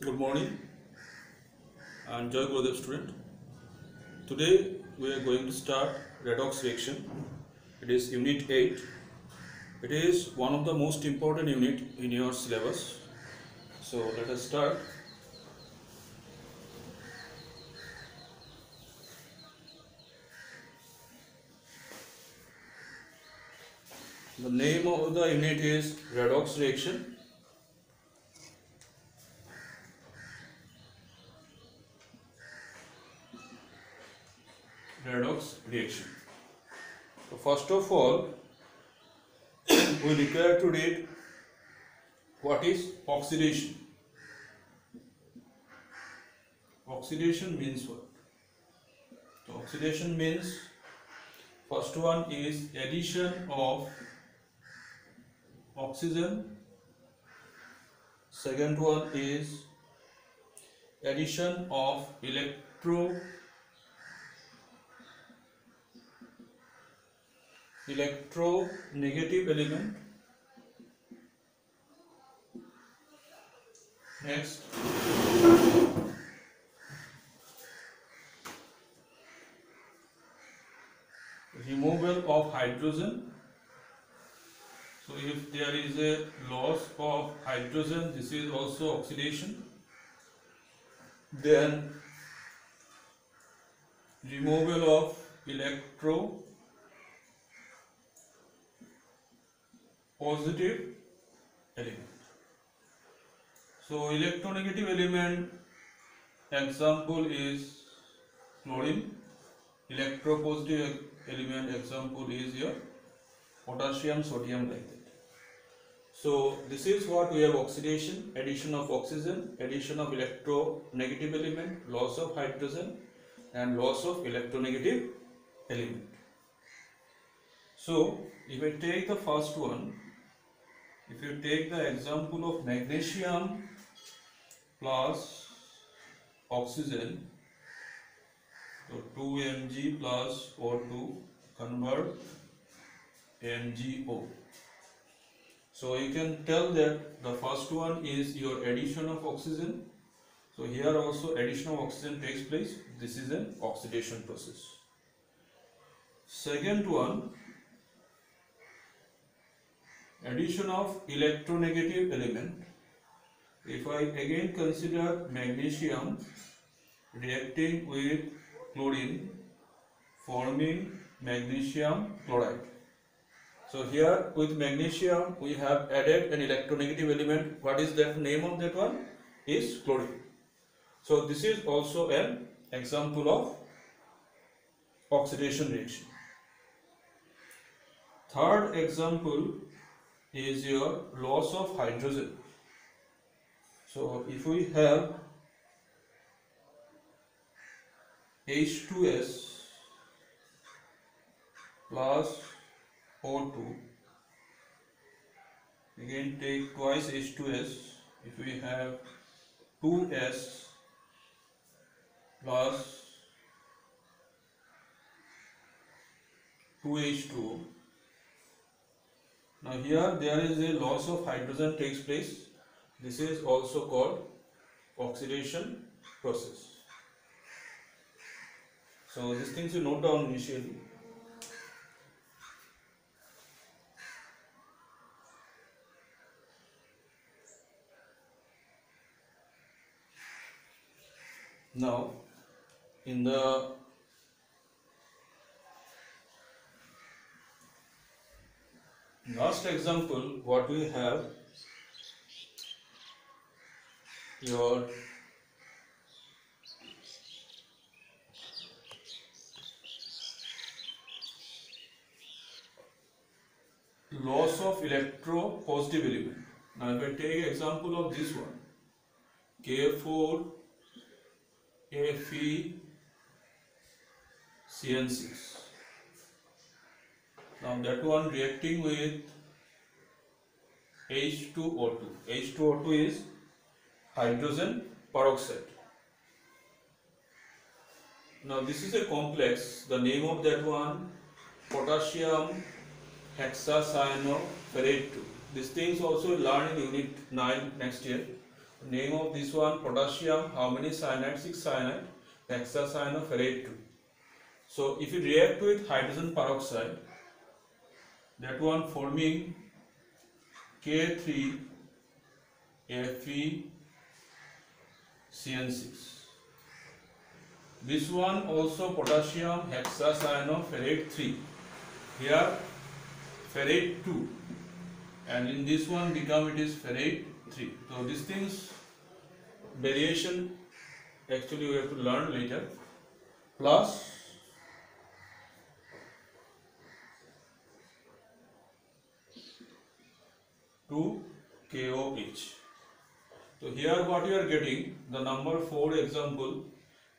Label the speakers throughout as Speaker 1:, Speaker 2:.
Speaker 1: Good morning. I am Joy Gurudev student. Today we are going to start redox reaction. It is unit 8. It is one of the most important unit in your syllabus. So let us start. The name of the unit is redox reaction. Redox reaction. So first of all, we require to read what is oxidation. Oxidation means what? So oxidation means first one is addition of oxygen. Second one is addition of electronegative element. Next, removal of hydrogen. So if there is a loss of hydrogen, this is also oxidation. Then removal of electropositive element. So electronegative element example is chlorine. Electropositive element example is your potassium, sodium, like that. So this is what we have: oxidation, addition of oxygen, addition of electronegative element, loss of hydrogen, and loss of electronegative element. So if I take the first one, if you take the example of magnesium plus oxygen, so 2 Mg plus O2 convert MgO. So you can tell that the first one is your addition of oxygen. So here also addition of oxygen takes place. This is an oxidation process. Second one, addition of electronegative element. If I again consider magnesium reacting with chlorine, forming magnesium chloride. So here with magnesium we have added an electronegative element. What is that name of that one? Is chlorine. So this is also an example of oxidation reaction. Third example is your loss of hydrogen. So if we have H2S plus O2, again take twice H2S. If we have 2S plus 2H2, now here there is a loss of hydrogen takes place. This is also called oxidation process. So these things you note down initially. Now in the last example, what we have, your loss of electropositive element. Now if I take example of this one, K4 FeCN6. Now that one reacting with H2O2. H2O2 is hydrogen peroxide. Now this is a complex. The name of that one, potassium hexacyanoferrate 2. These things also learn in unit 9 next year. Name of this one, potassium, how many cyanide? 6 cyanide, hexacyanophthalate 2. So if you react with hydrogen peroxide, that one forming K3FeCN6. This one also potassium hexacyanophthalate 3. Here ferrate 2, and in this one become it is ferrate 3. So these things variation actually we have to learn later. Plus to KOH. So here what you are getting, the number 4 example,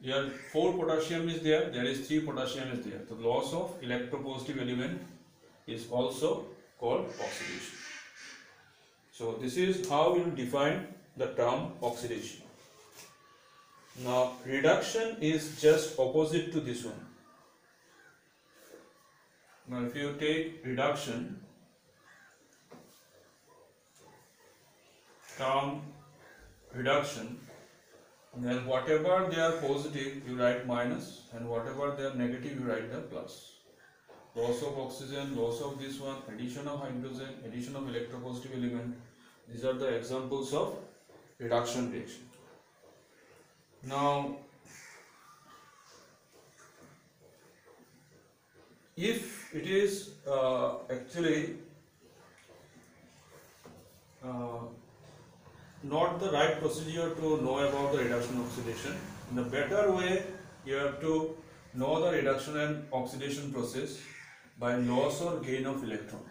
Speaker 1: here 4 potassium is there, there is 3 potassium is there. The loss of electropositive element is also called oxidation. So this is how we will define the term oxidation. Now reduction is just opposite to this one. Now if you take reduction, term reduction, then whatever they are positive you write minus, and whatever they are negative you write the plus. Loss of oxygen, loss of this one, addition of hydrogen, addition of electropositive element. These are the examples of reduction reaction. Now if it is actually not the right procedure to know about the reduction oxidation, in a better way you have to know the reduction and oxidation process by loss or gain of electron.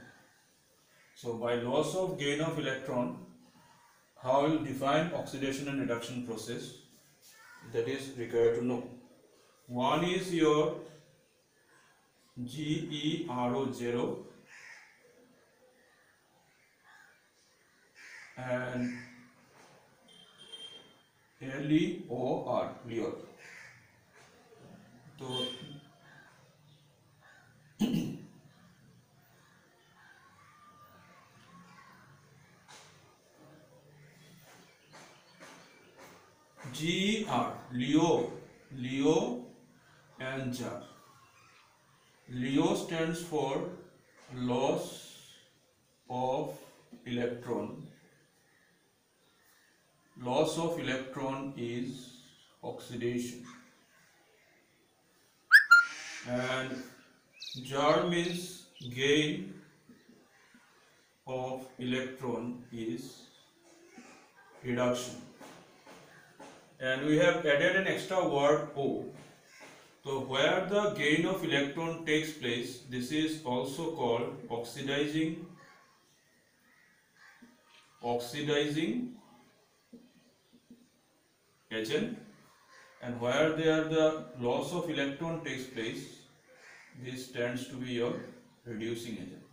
Speaker 1: So by loss of gain of electron, how will define oxidation and reduction process, that is required to know. One is your GeRO0 and LeOR, Leor. So GeR, Leo and jar. Leo stands for loss of electron. Loss of electron is oxidation, and jar means gain of electron is reduction. And we have added an extra word O. So where the gain of electron takes place, this is also called oxidizing agent, and where there the loss of electron takes place, this tends to be your reducing agent.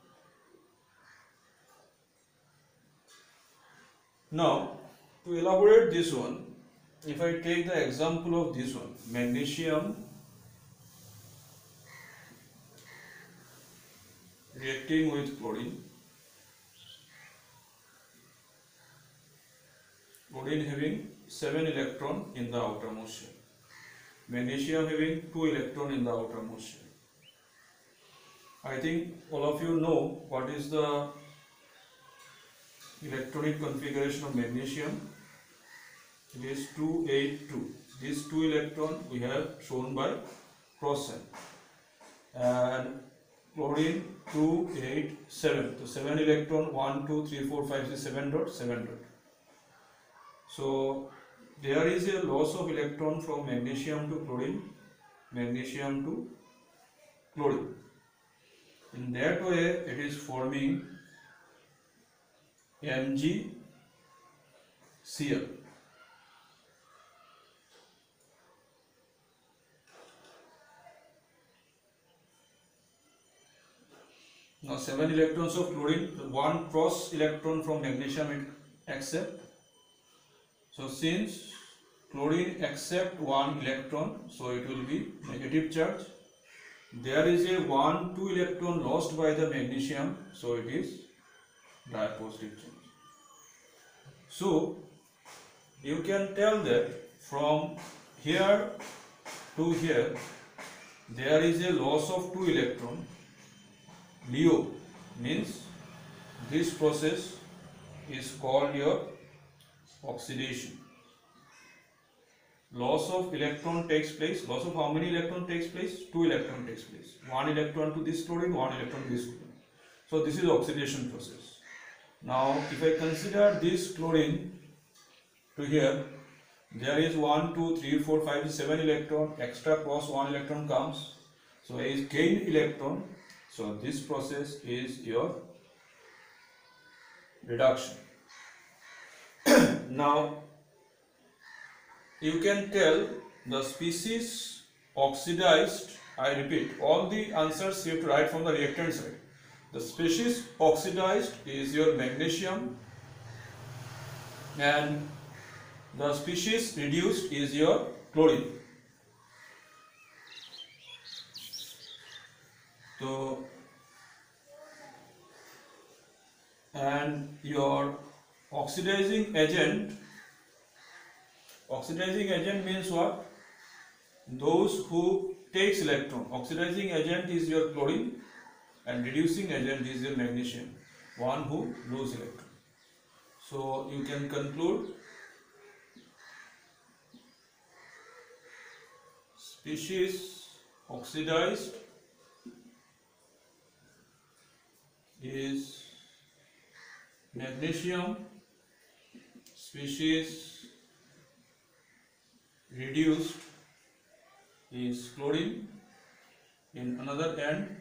Speaker 1: Now to elaborate this one, if I take the example of this one, magnesium reacting with chlorine, chlorine having 7 electron in the outermost shell, magnesium having 2 electron in the outermost shell. I think all of you know what is the electronic configuration of magnesium. It is 282. These 2 electron we have shown by cross sign, and chlorine 287. So 7 electron, 1, 2, 3, 4, 5, 6, 7 dot, 7 dot. So there is a loss of electron from magnesium to chlorine, magnesium to chlorine. In that way it is forming MgCl. Now 7 electrons of chlorine, 1 cross electron from magnesium it accept. So since chlorine accept 1 electron, so it will be negative charge. There is a 1, 2 electron lost by the magnesium, so it is dipositive charge. So you can tell that from here to here there is a loss of 2 electron. LEO means this process is called your oxidation. Loss of electron takes place. Loss of how many electron takes place? 2 electron takes place. 1 electron to this chlorine, 1 electron to this chlorine. So this is oxidation process. Now if I consider this chlorine to here, there is 1, 2, 3, 4, 5, 7 electron. Extra cross 1 electron comes. So is gain electron. So this process is your reduction. Now you can tell the species oxidized. I repeat, all the answers you have to write from the reactant side. The species oxidized is your magnesium, and the species reduced is your chlorine. So, and your oxidizing agent means what? Those who takes electron. Oxidizing agent is your chlorine and reducing agent is your magnesium, one who lose electron. So you can conclude species oxidized is magnesium, species reduced is chlorine. In another end,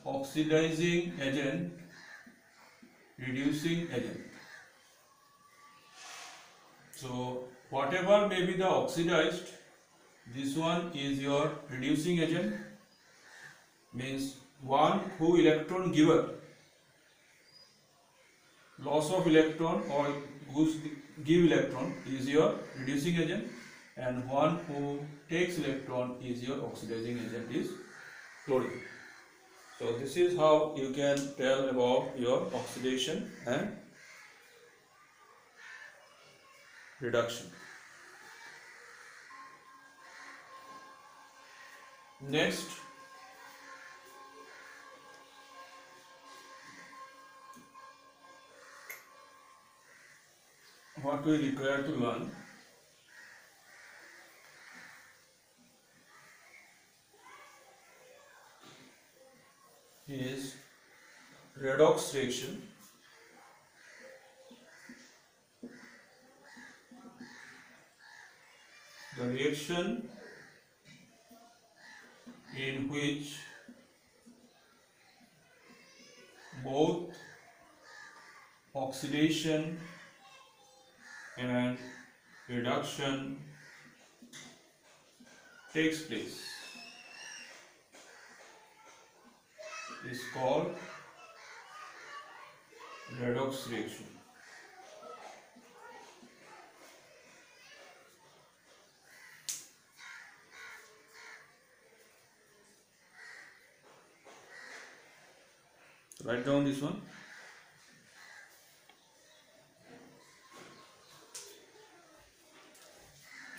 Speaker 1: oxidizing agent, reducing agent. So whatever may be the oxidized, this one is your reducing agent, means one who electron giver, loss of electron or whose give electron is your reducing agent, and one who takes electron is your oxidizing agent, is chlorine. So this is how you can tell about your oxidation and reduction. Next, what we require to learn is redox reaction. The reaction in which both oxidation and reduction takes place is called redox reaction. Write down this one.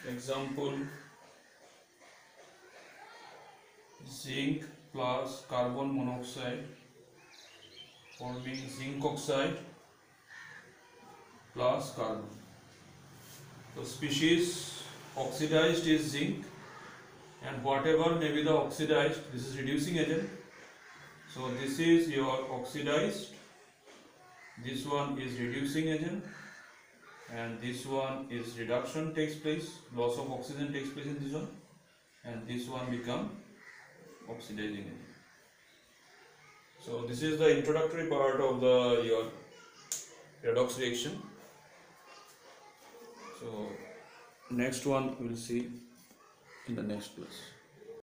Speaker 1: Example: zinc plus carbon monoxide forming zinc oxide plus carbon. The species oxidized is zinc, and whatever may be the oxidized, this is reducing agent. So this is your oxidized, this one is reducing agent, and this one is reduction takes place, loss of oxygen takes place in this one, and this one become oxidizing agent. So this is the introductory part of your redox reaction. So next one we will see in the next class.